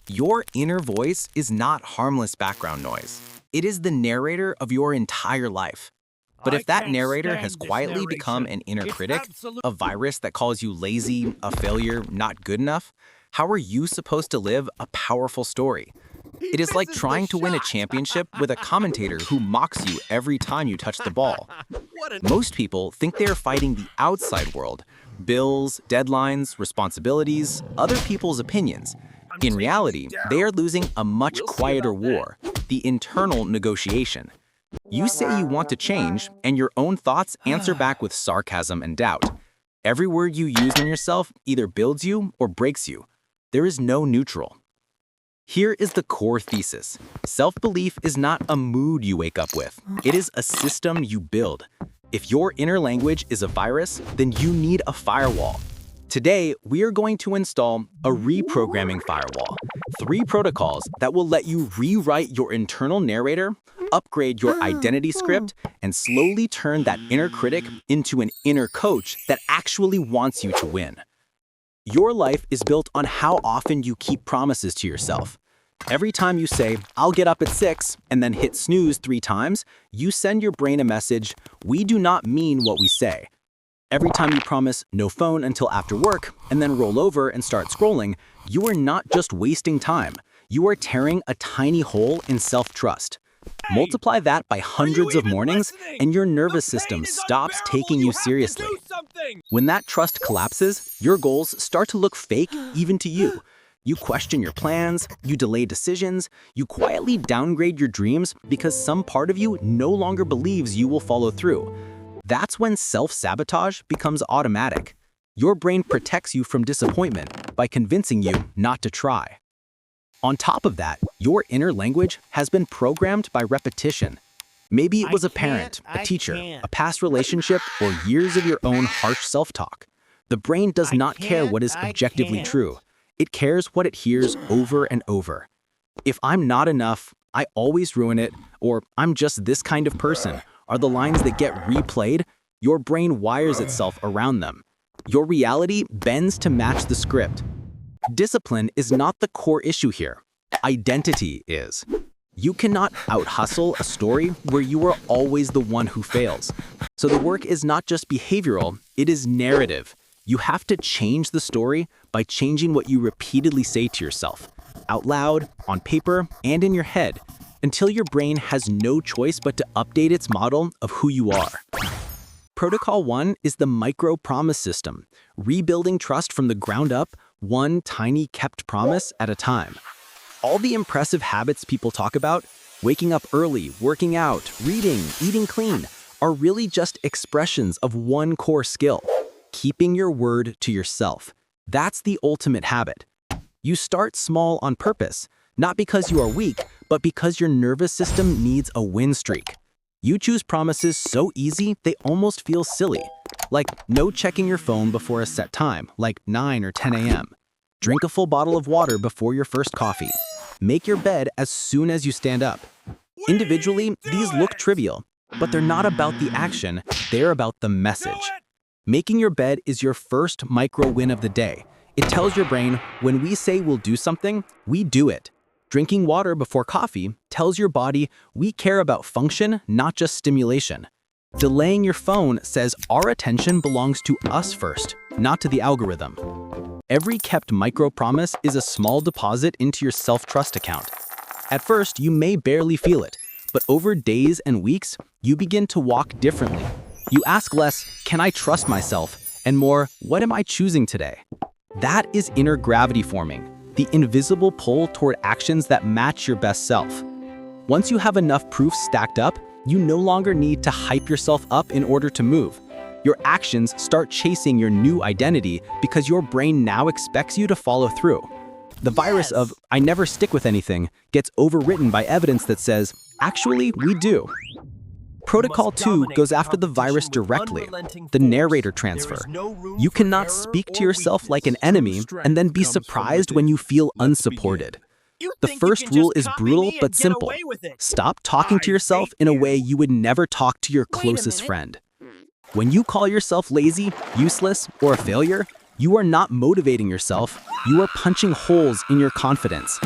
Your inner voice is not harmless background noise. It is the narrator of your entire life. But if that narrator has quietly become an inner critic, a virus that calls you lazy, a failure, not good enough, how are you supposed to live a powerful story? It is like trying to win a championship with a commentator who mocks you every time you touch the ball. Most people think they are fighting the outside world, bills, deadlines, responsibilities, other people's opinions. In reality, they are losing a much quieter war, the internal negotiation. You say you want to change, and your own thoughts answer back with sarcasm and doubt. Every word you use on yourself either builds you or breaks you. There is no neutral. Here is the core thesis. Self-belief is not a mood you wake up with. It is a system you build. If your inner language is a virus, then you need a firewall. Today, we are going to install a reprogramming firewall, 3 protocols that will let you rewrite your internal narrator, upgrade your identity script, and slowly turn that inner critic into an inner coach that actually wants you to win. Your life is built on how often you keep promises to yourself. Every time you say, "I'll get up at 6," and then hit snooze 3 times, you send your brain a message, "We do not mean what we say." Every time you promise no phone until after work and then roll over and start scrolling, you are not just wasting time. You are tearing a tiny hole in self-trust. Multiply that by hundreds of mornings, and your nervous system stops taking you seriously. When that trust collapses, your goals start to look fake even to you. You question your plans, you delay decisions, you quietly downgrade your dreams because some part of you no longer believes you will follow through. That's when self-sabotage becomes automatic. Your brain protects you from disappointment by convincing you not to try. On top of that, your inner language has been programmed by repetition. Maybe it was a parent, a teacher, a past relationship, or years of your own harsh self-talk. The brain does not care what is objectively true. It cares what it hears over and over. If I'm not enough, I always ruin it, or I'm just this kind of person, are the lines that get replayed. Your brain wires itself around them. Your reality bends to match the script. Discipline is not the core issue here. Identity is. You cannot out-hustle a story where you are always the one who fails. So the work is not just behavioral, it is narrative. You have to change the story by changing what you repeatedly say to yourself, out loud, on paper, and in your head, until your brain has no choice but to update its model of who you are. Protocol 1 is the micro-promise system, rebuilding trust from the ground up, one tiny kept promise at a time. All the impressive habits people talk about, waking up early, working out, reading, eating clean, are really just expressions of one core skill, keeping your word to yourself. That's the ultimate habit. You start small on purpose, not because you are weak, but because your nervous system needs a win streak. You choose promises so easy they almost feel silly, like no checking your phone before a set time, like 9 or 10 a.m. Drink a full bottle of water before your first coffee. Make your bed as soon as you stand up. Individually, these look trivial, but they're not about the action, they're about the message. Making your bed is your first micro win of the day. It tells your brain, when we say we'll do something, we do it. Drinking water before coffee tells your body we care about function, not just stimulation. Delaying your phone says our attention belongs to us first, not to the algorithm. Every kept micro-promise is a small deposit into your self-trust account. At first, you may barely feel it, but over days and weeks, you begin to walk differently. You ask less, "Can I trust myself?" and more, "What am I choosing today?" That is inner gravity forming, the invisible pull toward actions that match your best self. Once you have enough proof stacked up, you no longer need to hype yourself up in order to move. Your actions start chasing your new identity because your brain now expects you to follow through. The virus of "I never stick with anything" gets overwritten by evidence that says, "Actually, we do." Protocol 2 goes after the virus directly, the narrator transfer. You cannot speak to yourself like an enemy and then be surprised when you feel unsupported. The first rule is brutal but simple. Stop talking to yourself in a way you would never talk to your closest friend. When you call yourself lazy, useless, or a failure, You are not motivating yourself, you are punching holes in your confidence.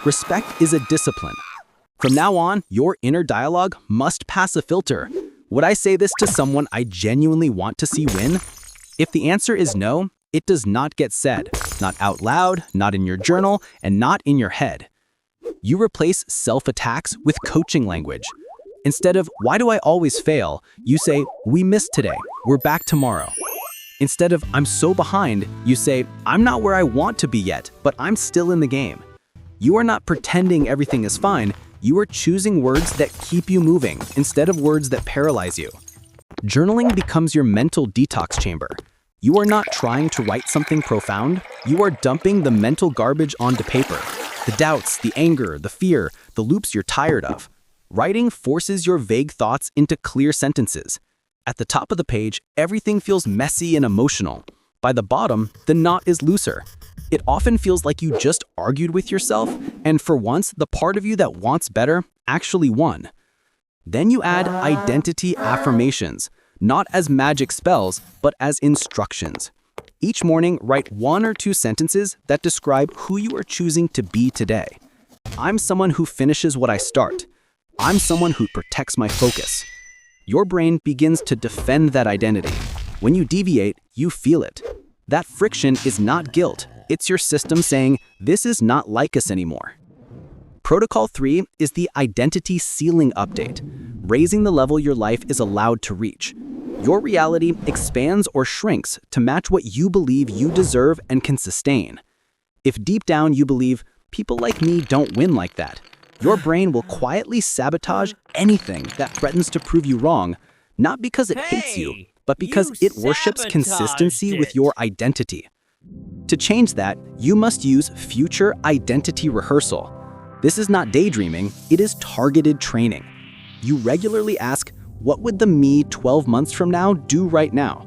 Respect is a discipline. From now on, your inner dialogue must pass a filter. Would I say this to someone I genuinely want to see win? If the answer is no, it does not get said. Not out loud, not in your journal, and not in your head. You replace self-attacks with coaching language. Instead of, why do I always fail? You say, we missed today, we're back tomorrow. Instead of, I'm so behind, you say, I'm not where I want to be yet, but I'm still in the game. You are not pretending everything is fine, you are choosing words that keep you moving instead of words that paralyze you. Journaling becomes your mental detox chamber. You are not trying to write something profound, you are dumping the mental garbage onto paper. The doubts, the anger, the fear, the loops you're tired of. Writing forces your vague thoughts into clear sentences. At the top of the page, everything feels messy and emotional. By the bottom, the knot is looser. It often feels like you just argued with yourself, and for once, the part of you that wants better actually won. Then you add identity affirmations, not as magic spells, but as instructions. Each morning, write 1 or 2 sentences that describe who you are choosing to be today. I'm someone who finishes what I start. I'm someone who protects my focus. Your brain begins to defend that identity. When you deviate, you feel it. That friction is not guilt. It's your system saying, this is not like us anymore. Protocol 3 is the identity ceiling update, raising the level your life is allowed to reach. Your reality expands or shrinks to match what you believe you deserve and can sustain. If deep down you believe, people like me don't win like that, your brain will quietly sabotage anything that threatens to prove you wrong, not because it hates you, but because it worships consistency with your identity. To change that, you must use future identity rehearsal. This is not daydreaming, it is targeted training. You regularly ask, what would the me 12 months from now do right now?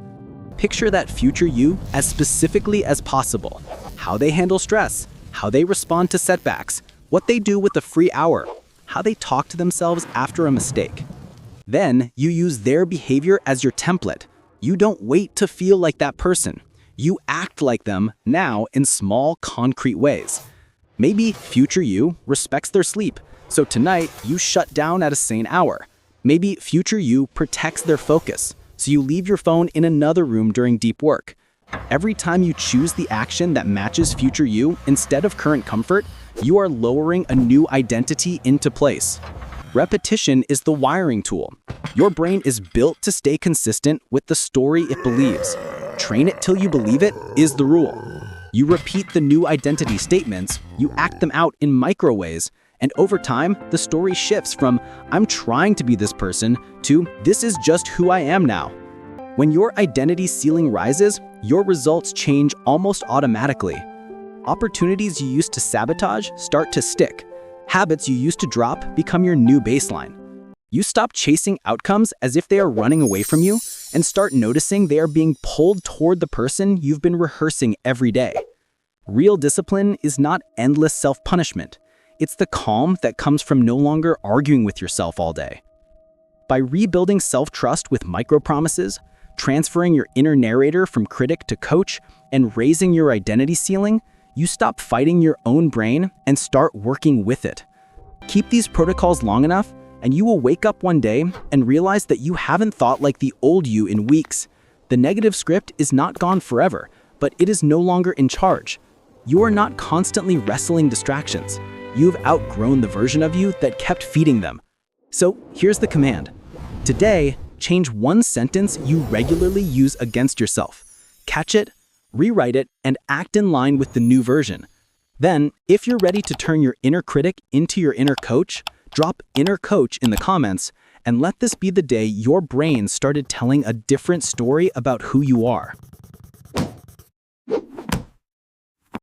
Picture that future you as specifically as possible. How they handle stress, how they respond to setbacks, what they do with a free hour, how they talk to themselves after a mistake. Then you use their behavior as your template. You don't wait to feel like that person. You act like them now in small, concrete ways. Maybe future you respects their sleep, so tonight you shut down at a sane hour. Maybe future you protects their focus, so you leave your phone in another room during deep work. Every time you choose the action that matches future you instead of current comfort, you are lowering a new identity into place. Repetition is the wiring tool. Your brain is built to stay consistent with the story it believes. Train it till you believe it is the rule. You repeat the new identity statements, you act them out in micro ways, and over time, the story shifts from, I'm trying to be this person, to, this is just who I am now. When your identity ceiling rises, your results change almost automatically. Opportunities you used to sabotage start to stick. Habits you used to drop become your new baseline. You stop chasing outcomes as if they are running away from you and start noticing they are being pulled toward the person you've been rehearsing every day. Real discipline is not endless self-punishment. It's the calm that comes from no longer arguing with yourself all day. By rebuilding self-trust with micro-promises, transferring your inner narrator from critic to coach, and raising your identity ceiling, you stop fighting your own brain and start working with it. Keep these protocols long enough, and you will wake up one day and realize that you haven't thought like the old you in weeks. The negative script is not gone forever, but it is no longer in charge. You are not constantly wrestling distractions. You've outgrown the version of you that kept feeding them. So here's the command. Today, change one sentence you regularly use against yourself. Catch it, rewrite it, and act in line with the new version. Then, if you're ready to turn your inner critic into your inner coach, drop inner coach in the comments, and let this be the day your brain started telling a different story about who you are.